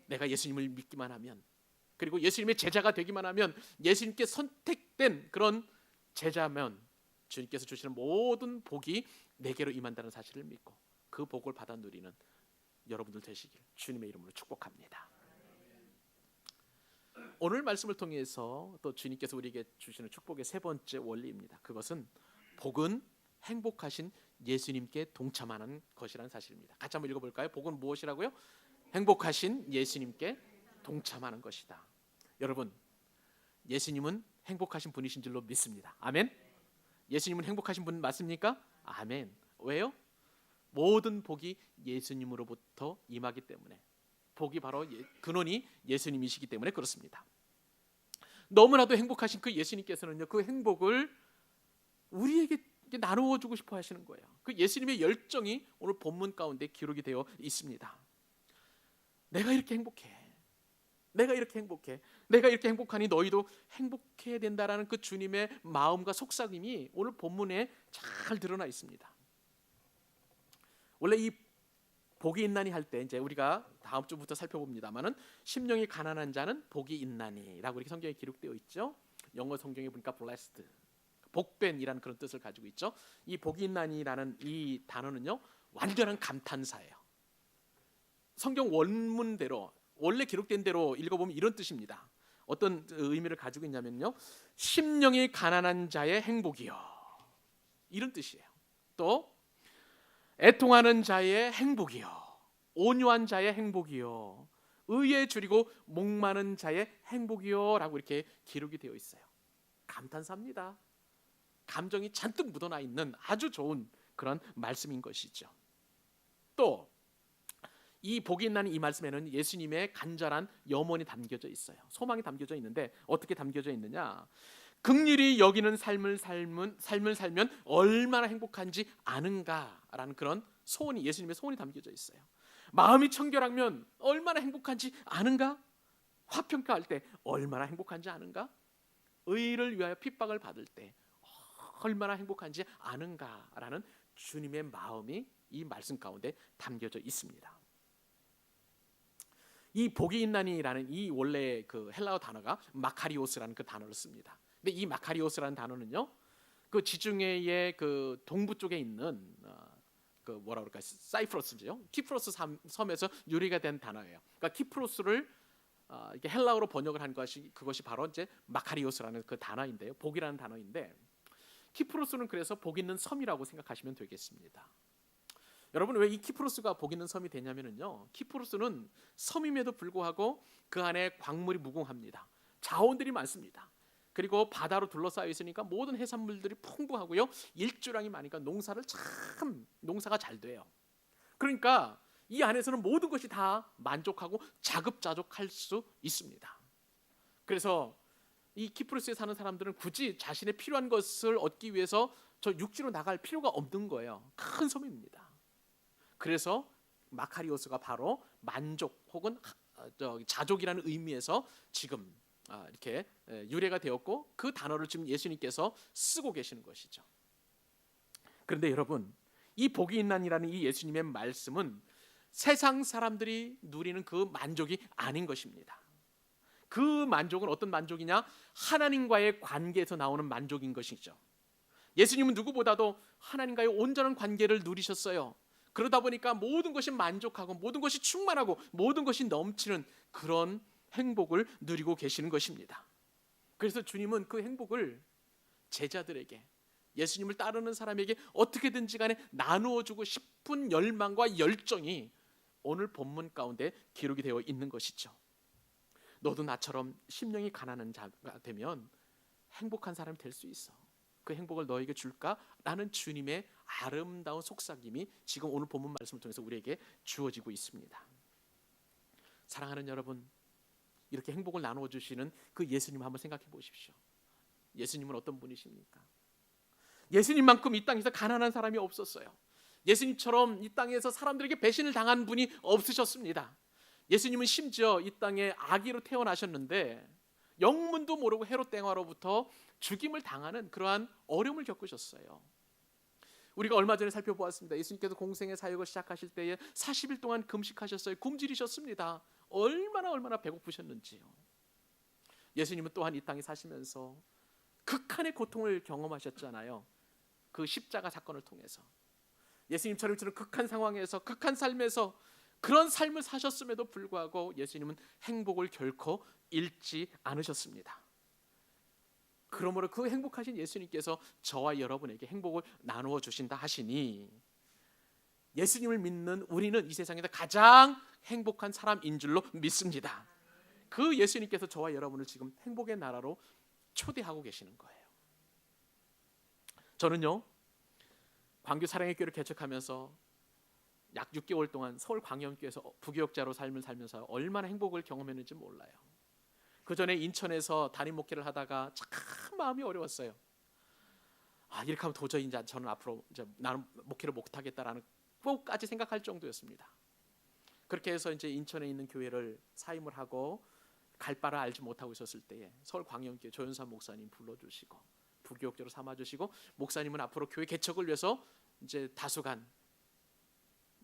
내가 예수님을 믿기만 하면, 그리고 예수님의 제자가 되기만 하면, 예수님께 선택된 그런 제자면 주님께서 주시는 모든 복이 내게로 임한다는 사실을 믿고 그 복을 받아 누리는 여러분들 되시길 주님의 이름으로 축복합니다. 오늘 말씀을 통해서 또 주님께서 우리에게 주시는 축복의 세 번째 원리입니다. 그것은 복은 행복하신 예수님께 동참하는 것이라는 사실입니다. 같이 한번 읽어볼까요? 복은 무엇이라고요? 행복하신 예수님께 동참하는 것이다. 여러분, 예수님은 행복하신 분이신 줄로 믿습니다. 아멘. 예수님은 행복하신 분 맞습니까? 아멘. 왜요? 모든 복이 예수님으로부터 임하기 때문에, 복이 바로 근원이 예수님이시기 때문에 그렇습니다. 너무나도 행복하신 그 예수님께서는요, 그 행복을 우리에게 나누어 주고 싶어 하시는 거예요. 그 예수님의 열정이 오늘 본문 가운데 기록이 되어 있습니다. 내가 이렇게 행복해, 내가 이렇게 행복해, 내가 이렇게 행복하니 너희도 행복해야 된다라는 그 주님의 마음과 속삭임이 오늘 본문에 잘 드러나 있습니다. 원래 이 복이 있나니 할 때 이제 우리가 다음 주부터 살펴봅니다만은 심령이 가난한 자는 복이 있나니라고 이렇게 성경에 기록되어 있죠. 영어 성경에 보니까 blessed, 복된이라는 그런 뜻을 가지고 있죠. 이 복이 있나니라는 이 단어는요, 완전한 감탄사예요. 성경 원문대로 원래 기록된 대로 읽어보면 이런 뜻입니다. 어떤 의미를 가지고 있냐면요, 심령이 가난한 자의 행복이요, 이런 뜻이에요. 또 애통하는 자의 행복이요, 온유한 자의 행복이요, 의에 줄이고 목마른 자의 행복이요 라고 이렇게 기록이 되어 있어요. 감탄사입니다. 감정이 잔뜩 묻어나 있는 아주 좋은 그런 말씀인 것이죠. 또 이 복이 있나니 이 말씀에는 예수님의 간절한 염원이 담겨져 있어요. 소망이 담겨져 있는데 어떻게 담겨져 있느냐, 긍휼히 여기는 삶을 살면 얼마나 행복한지 아는가라는 그런 소원이, 예수님의 소원이 담겨져 있어요. 마음이 청결하면 얼마나 행복한지 아는가? 화평가할 때 얼마나 행복한지 아는가? 의를 위하여 핍박을 받을 때 얼마나 행복한지 아는가라는 주님의 마음이 이 말씀 가운데 담겨져 있습니다. 이 복이 있나니라는 이 원래 그 헬라어 단어가 마카리오스라는 그 단어를 씁니다. 근데 이 마카리오스라는 단어는요, 그 지중해의 그 동부 쪽에 있는 그 뭐라 그럴까, 사이프러스죠. 키프로스 섬에서 유래가 된 단어예요. 그러니까 키프로스를 이렇게 헬라어로 번역을 한 것이, 그것이 바로 이제 마카리오스라는 그 단어인데요, 복이라는 단어인데, 키프로스는 그래서 복 있는 섬이라고 생각하시면 되겠습니다. 여러분, 왜 이 키프로스가 복 있는 섬이 되냐면요, 키프로스는 섬임에도 불구하고 그 안에 광물이 무궁합니다. 자원들이 많습니다. 그리고 바다로 둘러싸여 있으니까 모든 해산물들이 풍부하고요, 일조량이 많으니까 농사가 잘 돼요. 그러니까 이 안에서는 모든 것이 다 만족하고 자급자족할 수 있습니다. 그래서 이 키프로스에 사는 사람들은 굳이 자신의 필요한 것을 얻기 위해서 저 육지로 나갈 필요가 없는 거예요. 큰 섬입니다. 그래서 마카리오스가 바로 만족 혹은 자족이라는 의미에서 지금 이렇게 유래가 되었고, 그 단어를 지금 예수님께서 쓰고 계시는 것이죠. 그런데 여러분, 이 복이 있나니라는 이 예수님의 말씀은 세상 사람들이 누리는 그 만족이 아닌 것입니다. 그 만족은 어떤 만족이냐? 하나님과의 관계에서 나오는 만족인 것이죠. 예수님은 누구보다도 하나님과의 온전한 관계를 누리셨어요. 그러다 보니까 모든 것이 만족하고 모든 것이 충만하고 모든 것이 넘치는 그런 행복을 누리고 계시는 것입니다. 그래서 주님은 그 행복을 제자들에게, 예수님을 따르는 사람에게 어떻게든지 간에 나누어 주고 싶은 열망과 열정이 오늘 본문 가운데 기록이 되어 있는 것이죠. 너도 나처럼 심령이 가난한 자가 되면 행복한 사람이 될 수 있어. 그 행복을 너에게 줄까? 라는 주님의 아름다운 속삭임이 지금 오늘 본문 말씀을 통해서 우리에게 주어지고 있습니다. 사랑하는 여러분, 이렇게 행복을 나누어 주시는 그 예수님 한번 생각해 보십시오. 예수님은 어떤 분이십니까? 예수님만큼 이 땅에서 가난한 사람이 없었어요. 예수님처럼 이 땅에서 사람들에게 배신을 당한 분이 없으셨습니다. 예수님은 심지어 이 땅에 아기로 태어나셨는데 영문도 모르고 헤롯 땡화로부터 죽임을 당하는 그러한 어려움을 겪으셨어요. 우리가 얼마 전에 살펴보았습니다. 예수님께서 공생의 사역을 시작하실 때에 40일 동안 금식하셨어요. 굶주리셨습니다. 얼마나 배고프셨는지요. 예수님은 또한 이 땅에 사시면서 극한의 고통을 경험하셨잖아요. 그 십자가 사건을 통해서. 예수님처럼 극한 상황에서, 극한 삶에서 그런 삶을 사셨음에도 불구하고 예수님은 행복을 결코 잃지 않으셨습니다. 그러므로 그 행복하신 예수님께서 저와 여러분에게 행복을 나누어 주신다 하시니 예수님을 믿는 우리는 이 세상에서 가장 행복한 사람인 줄로 믿습니다. 그 예수님께서 저와 여러분을 지금 행복의 나라로 초대하고 계시는 거예요. 저는요, 광교 사랑의 교회를 개척하면서 약 6개월 동안 서울 광영교회에서 부교역자로 삶을 살면서 얼마나 행복을 경험했는지 몰라요. 그 전에 인천에서 담임 목회를 하다가 참 마음이 어려웠어요. 이렇게 하면 도저히 이제 저는 앞으로 나는 목회를 못하겠다라는 꼭까지 생각할 정도였습니다. 그렇게 해서 이제 인천에 있는 교회를 사임을 하고 갈 바를 알지 못하고 있었을 때에 서울 광영교회 조연산 목사님 불러주시고 부교역자로 삼아주시고, 목사님은 앞으로 교회 개척을 위해서 이제 다수간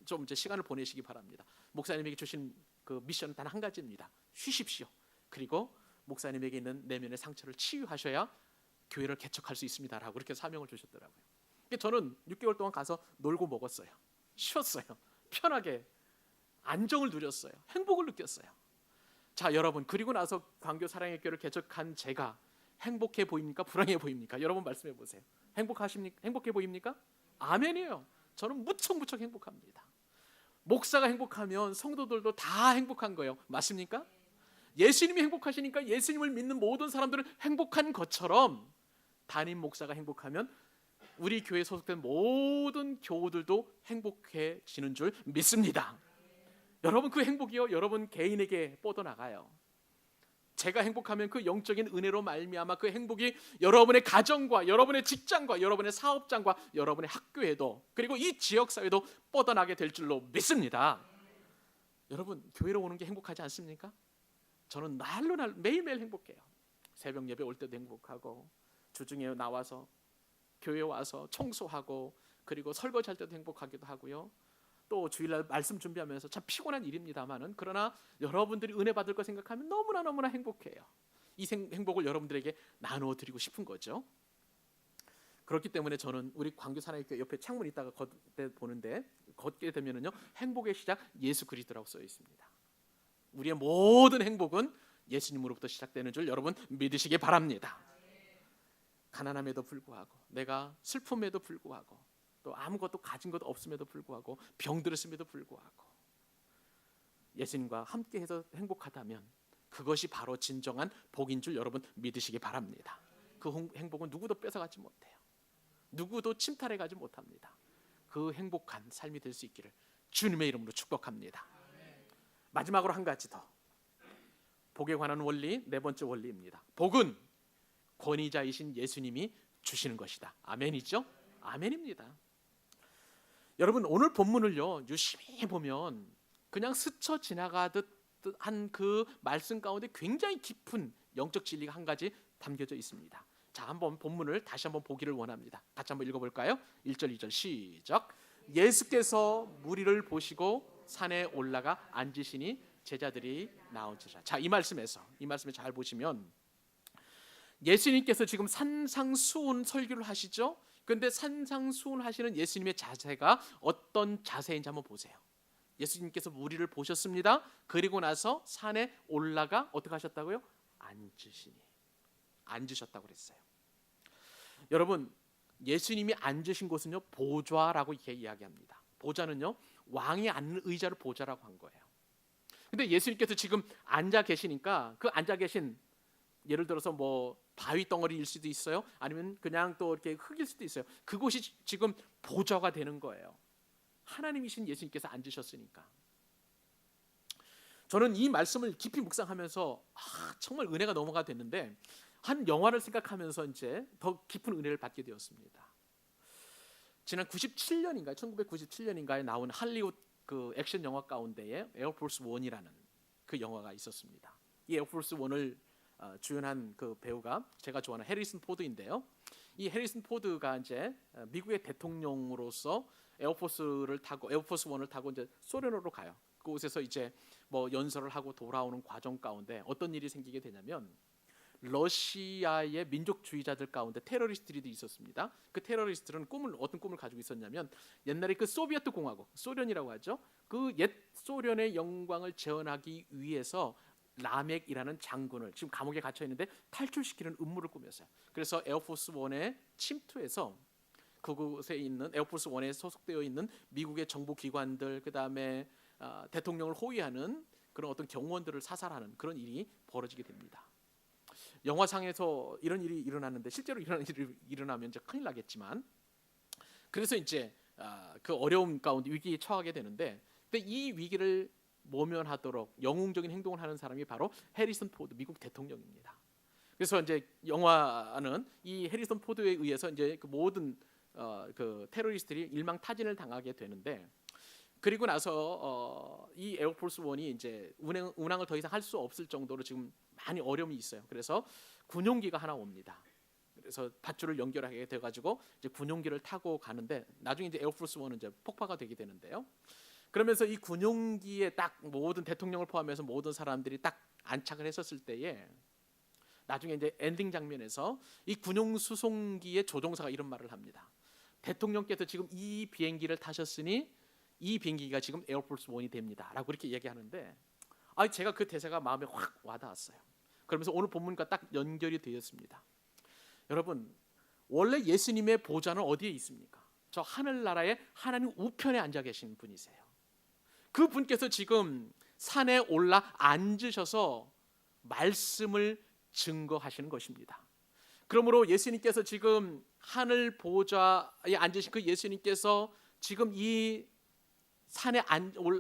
좀 이제 시간을 보내시기 바랍니다. 목사님에게 주신 그 미션은 단 한 가지입니다. 쉬십시오. 그리고 목사님에게 있는 내면의 상처를 치유하셔야 교회를 개척할 수 있습니다라고 그렇게 사명을 주셨더라고요. 저는 6개월 동안 가서 놀고 먹었어요. 쉬었어요. 편하게 안정을 누렸어요. 행복을 느꼈어요. 자, 여러분, 그리고 나서 광교 사랑의 교회를 개척한 제가 행복해 보입니까? 불행해 보입니까? 여러분 말씀해 보세요. 행복해 보입니까? 아멘이에요. 저는 무척 행복합니다. 목사가 행복하면 성도들도 다 행복한 거예요. 맞습니까? 예수님이 행복하시니까 예수님을 믿는 모든 사람들은 행복한 것처럼 담임 목사가 행복하면 우리 교회에 소속된 모든 교우들도 행복해지는 줄 믿습니다. 여러분, 그 행복이요, 여러분 개인에게 뻗어나가요. 제가 행복하면 그 영적인 은혜로 말미암아 그 행복이 여러분의 가정과 여러분의 직장과 여러분의 사업장과 여러분의 학교에도, 그리고 이 지역사회도 뻗어나게 될 줄로 믿습니다. 여러분, 교회로 오는 게 행복하지 않습니까? 저는 날로 매일매일 행복해요. 새벽 예배 올 때도 행복하고, 주중에 나와서 교회에 와서 청소하고, 그리고 설거지할 때도 행복하기도 하고요. 또 주일날 말씀 준비하면서 참 피곤한 일입니다만은, 그러나 여러분들이 은혜 받을 거 생각하면 너무나 행복해요. 이 행복을 여러분들에게 나누어 드리고 싶은 거죠. 그렇기 때문에 저는 우리 광교 사랑교회 옆에 창문 있다가 걷게 되면은요, 행복의 시작 예수 그리스도라고 써 있습니다. 우리의 모든 행복은 예수님으로부터 시작되는 줄 여러분 믿으시기 바랍니다. 가난함에도 불구하고, 내가 슬픔에도 불구하고, 또 아무것도 가진 것 없음에도 불구하고, 병들었음에도 불구하고 예수님과 함께해서 행복하다면 그것이 바로 진정한 복인 줄 여러분 믿으시기 바랍니다. 그 행복은 누구도 뺏어가지 못해요. 누구도 침탈해가지 못합니다. 그 행복한 삶이 될 수 있기를 주님의 이름으로 축복합니다. 마지막으로 한 가지 더, 복에 관한 원리, 네 번째 원리입니다. 복은 권위자이신 예수님이 주시는 것이다. 아멘이죠? 아멘입니다. 여러분, 오늘 본문을요 유심히 보면 그냥 스쳐 지나가듯 한 그 말씀 가운데 굉장히 깊은 영적 진리가 한 가지 담겨져 있습니다. 자, 한번 본문을 다시 한번 보기를 원합니다. 같이 한번 읽어볼까요? 1절 2절 시작. 예수께서 무리를 보시고 산에 올라가 앉으시니 제자들이 나온지라. 자, 이 말씀을 잘 보시면 예수님께서 지금 산상수훈 설교를 하시죠. 그런데 산상수훈 하시는 예수님의 자세가 어떤 자세인지 한번 보세요. 예수님께서 무리를 보셨습니다. 그리고 나서 산에 올라가 어떻게 하셨다고요? 앉으셨다고 그랬어요. 여러분, 예수님이 앉으신 곳은요 보좌라고 이렇게 이야기합니다. 보좌는요 왕이 앉는 의자를 보좌라고 한 거예요. 근데 예수님께서 지금 앉아 계시니까 그 앉아 계신, 예를 들어서 뭐 바위 덩어리일 수도 있어요. 아니면 그냥 또 이렇게 흙일 수도 있어요. 그곳이 지금 보좌가 되는 거예요. 하나님이신 예수님께서 앉으셨으니까. 저는 이 말씀을 깊이 묵상하면서 정말 은혜가 넘어가 됐는데, 한 영화를 생각하면서 이제 더 깊은 은혜를 받게 되었습니다. 지난 1997년인가에 나온 할리우드 그 액션 영화 가운데에 에어포스 1이라는 그 영화가 있었습니다. 이 에어포스 1을 주연한 그 배우가 제가 좋아하는 해리슨 포드인데요. 이 해리슨 포드가 이제 미국의 대통령으로서 에어포스 1을 타고 이제 소련으로 가요. 그곳에서 이제 뭐 연설을 하고 돌아오는 과정 가운데 어떤 일이 생기게 되냐면, 러시아의 민족주의자들 가운데 테러리스트들이 있었습니다. 그 테러리스트들은 어떤 꿈을 가지고 있었냐면, 옛날에 그 소비에트 공화국, 소련이라고 하죠. 그 옛 소련의 영광을 재현하기 위해서 라멕이라는 장군을 지금 감옥에 갇혀 있는데 탈출시키는 음모를 꾸몄어요. 그래서 에어포스 1에 침투해서 그곳에 있는 에어포스 1에 소속되어 있는 미국의 정부 기관들, 그다음에 대통령을 호위하는 그런 어떤 경호원들을 사살하는 그런 일이 벌어지게 됩니다. 영화상에서 이런 일이 일어났는데 실제로 이런 일이 일어나면 이제 큰일 나겠지만, 그래서 이제 그 어려움 가운데 위기에 처하게 되는데, 근데 이 위기를 모면하도록 영웅적인 행동을 하는 사람이 바로 해리슨 포드 미국 대통령입니다. 그래서 이제 영화는 이 해리슨 포드에 의해서 이제 그 모든 그 테러리스트들이 일망타진을 당하게 되는데, 그리고 나서 이 에어포스 1이 이제 운항을 더 이상 할 수 없을 정도로 지금 많이 어려움이 있어요. 그래서 군용기가 하나 옵니다. 그래서 밧줄을 연결하게 돼가지고 이제 군용기를 타고 가는데, 나중에 이제 에어포스 1은 이제 폭파가 되게 되는데요. 그러면서 이 군용기에 딱 모든 대통령을 포함해서 모든 사람들이 딱 안착을 했었을 때에, 나중에 이제 엔딩 장면에서 이 군용 수송기의 조종사가 이런 말을 합니다. 대통령께서 지금 이 비행기를 타셨으니 이 비행기가 지금 에어포스 1이 됩니다라고 이렇게 얘기하는데, 제가 그 대사가 마음에 확 와닿았어요. 그러면서 오늘 본문과 딱 연결이 되었습니다. 여러분, 원래 예수님의 보좌는 어디에 있습니까? 저 하늘나라의 하나님 우편에 앉아 계신 분이세요. 그 분께서 지금 산에 올라 앉으셔서 말씀을 증거하시는 것입니다. 그러므로 예수님께서 지금 하늘 보좌에 앉으신 그 예수님께서 지금 이 산에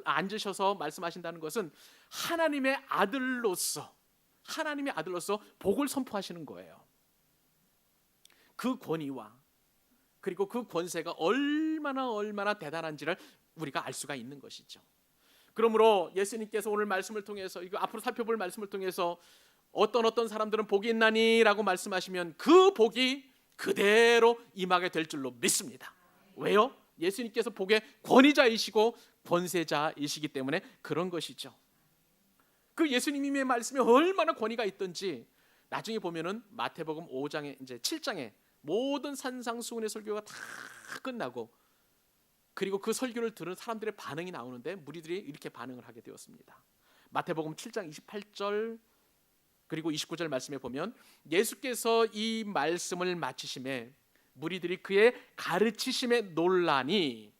앉으셔서 말씀하신다는 것은 하나님의 아들로서 복을 선포하시는 거예요. 그 권위와 그리고 그 권세가 얼마나 대단한지를 우리가 알 수가 있는 것이죠. 그러므로 예수님께서 오늘 말씀을 통해서, 이거 앞으로 살펴볼 말씀을 통해서 어떤 사람들은 복이 있나니라고 말씀하시면 그 복이 그대로 임하게 될 줄로 믿습니다. 왜요? 예수님께서 복의 권위자이시고 권세자이시기 때문에 그런 것이죠. 그 예수님의 말씀에 얼마나 권위가 있던지 나중에 보면은 마태복음 5장에 이제 7장에 모든 산상수훈의 설교가 다 끝나고, 그리고 그 설교를 들은 사람들의 반응이 나오는데 무리들이 이렇게 반응을 하게 되었습니다. 마태복음 7장 28절 그리고 29절 말씀에 보면 예수께서 이 말씀을 마치심에 무리들이 그의 가르치심에 놀라니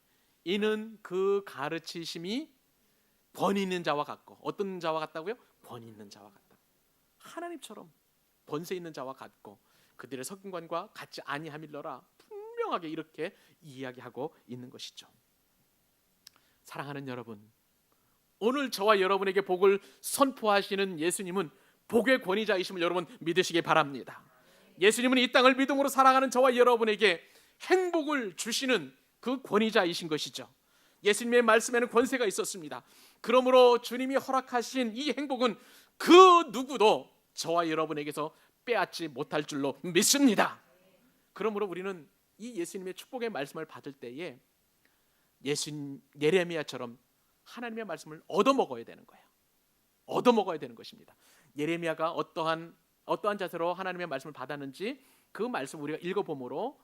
이는 그 가르치심이 권위 있는 자와 같고, 어떤 자와 같다고요? 권위 있는 자와 같다. 하나님처럼 권세 있는 자와 같고 그들의 석임관과 같지 아니함일러라. 분명하게 이렇게 이야기하고 있는 것이죠. 사랑하는 여러분, 오늘 저와 여러분에게 복을 선포하시는 예수님은 복의 권위자이심을 여러분 믿으시기 바랍니다. 예수님은 이 땅을 믿음으로 살아가는 저와 여러분에게 행복을 주시는 그 권위자이신 것이죠. 예수님의 말씀에는 권세가 있었습니다. 그러므로 주님이 허락하신 이 행복은 그 누구도 저와 여러분에게서 빼앗지 못할 줄로 믿습니다. 그러므로 우리는 이 예수님의 축복의 말씀을 받을 때에 예레미야처럼 하나님의 말씀을 얻어먹어야 되는 거예요. 얻어먹어야 되는 것입니다. 예레미야가 어떠한 자세로 하나님의 말씀을 받았는지 그 말씀 우리가 읽어봄으로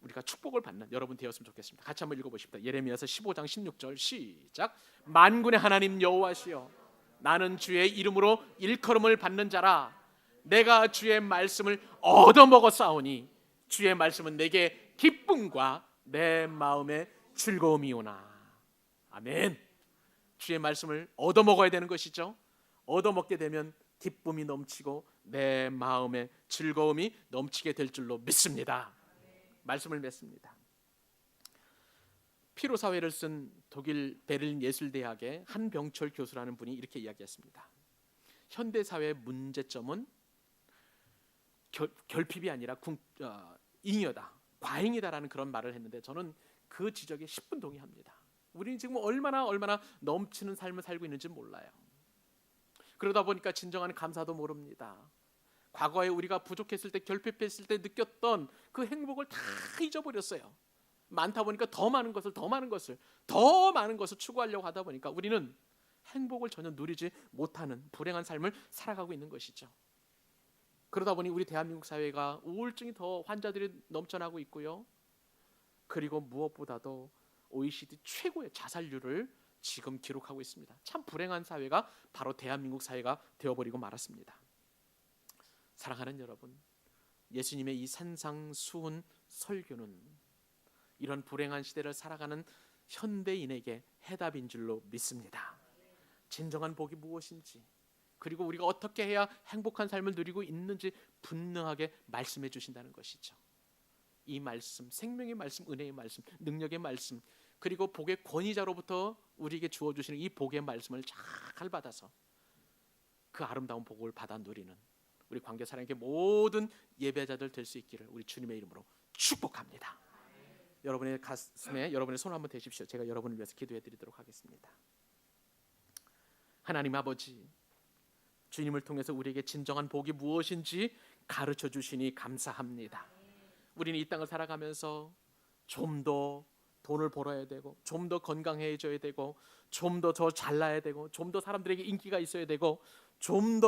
우리가 축복을 받는 여러분 되었으면 좋겠습니다. 같이 한번 읽어보십시다. 예레미야서 15장 16절 시작. 만군의 하나님 여호와시여, 나는 주의 이름으로 일컬음을 받는 자라. 내가 주의 말씀을 얻어먹었사오니 주의 말씀은 내게 기쁨과 내 마음의 즐거움이오나. 아멘. 주의 말씀을 얻어먹어야 되는 것이죠. 얻어먹게 되면 기쁨이 넘치고 내 마음의 즐거움이 넘치게 될 줄로 믿습니다. 말씀을 맺습니다. 피로사회를 쓴 독일 베를린 예술대학의 한병철 교수라는 분이 이렇게 이야기했습니다. 현대사회의 문제점은 결핍이 아니라 잉여다, 과잉이다라는 그런 말을 했는데 저는 그 지적에 10분 동의합니다. 우리는 지금 얼마나 넘치는 삶을 살고 있는지 몰라요. 그러다 보니까 진정한 감사도 모릅니다. 과거에 우리가 부족했을 때, 결핍했을 때 느꼈던 그 행복을 다 잊어버렸어요. 많다 보니까 더 많은 것을 추구하려고 하다 보니까 우리는 행복을 전혀 누리지 못하는 불행한 삶을 살아가고 있는 것이죠. 그러다 보니 우리 대한민국 사회가 우울증이 더 환자들이 넘쳐나고 있고요. 그리고 무엇보다도 OECD 최고의 자살률을 지금 기록하고 있습니다. 참 불행한 사회가 바로 대한민국 사회가 되어버리고 말았습니다. 사랑하는 여러분, 예수님의 이 산상수훈 설교는 이런 불행한 시대를 살아가는 현대인에게 해답인 줄로 믿습니다. 진정한 복이 무엇인지, 그리고 우리가 어떻게 해야 행복한 삶을 누리고 있는지 분명하게 말씀해 주신다는 것이죠. 이 말씀, 생명의 말씀, 은혜의 말씀, 능력의 말씀, 그리고 복의 권위자로부터 우리에게 주어주시는 이 복의 말씀을 잘 받아서 그 아름다운 복을 받아 누리는 우리 관계사랑에게 모든 예배자들 될 수 있기를 우리 주님의 이름으로 축복합니다. 여러분의 가슴에 여러분의 손을 한번 대십시오. 제가 여러분을 위해서 기도해 드리도록 하겠습니다. 하나님 아버지, 주님을 통해서 우리에게 진정한 복이 무엇인지 가르쳐 주시니 감사합니다. 우리는 이 땅을 살아가면서 좀 더 돈을 벌어야 되고, 좀 더 건강해져야 되고, 좀 더 잘나야 되고, 좀 더 사람들에게 인기가 있어야 되고, 좀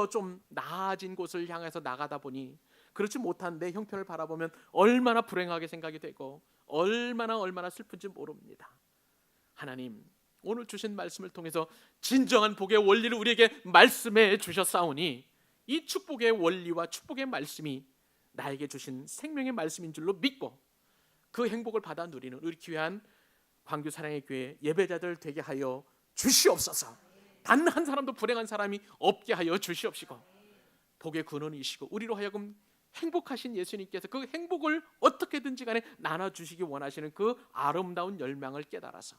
나아진 곳을 향해서 나가다 보니 그렇지 못한 내 형편을 바라보면 얼마나 불행하게 생각이 되고 얼마나 슬픈지 모릅니다. 하나님, 오늘 주신 말씀을 통해서 진정한 복의 원리를 우리에게 말씀해 주셨사오니 이 축복의 원리와 축복의 말씀이 나에게 주신 생명의 말씀인 줄로 믿고 그 행복을 받아 누리는 우리 귀한 광교 사랑의 교회 예배자들 되게 하여 주시옵소서. 단 한 사람도 불행한 사람이 없게 하여 주시옵시고, 복의 근원이시고 우리로 하여금 행복하신 예수님께서 그 행복을 어떻게든지 간에 나눠주시기 원하시는 그 아름다운 열망을 깨달아서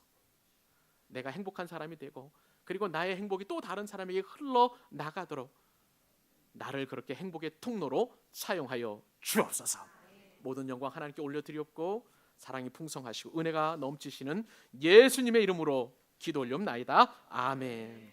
내가 행복한 사람이 되고, 그리고 나의 행복이 또 다른 사람에게 흘러나가도록 나를 그렇게 행복의 통로로 사용하여 주옵소서. 모든 영광 하나님께 올려드리옵고 사랑이 풍성하시고 은혜가 넘치시는 예수님의 이름으로 기도 올리옵나이다. 아멘.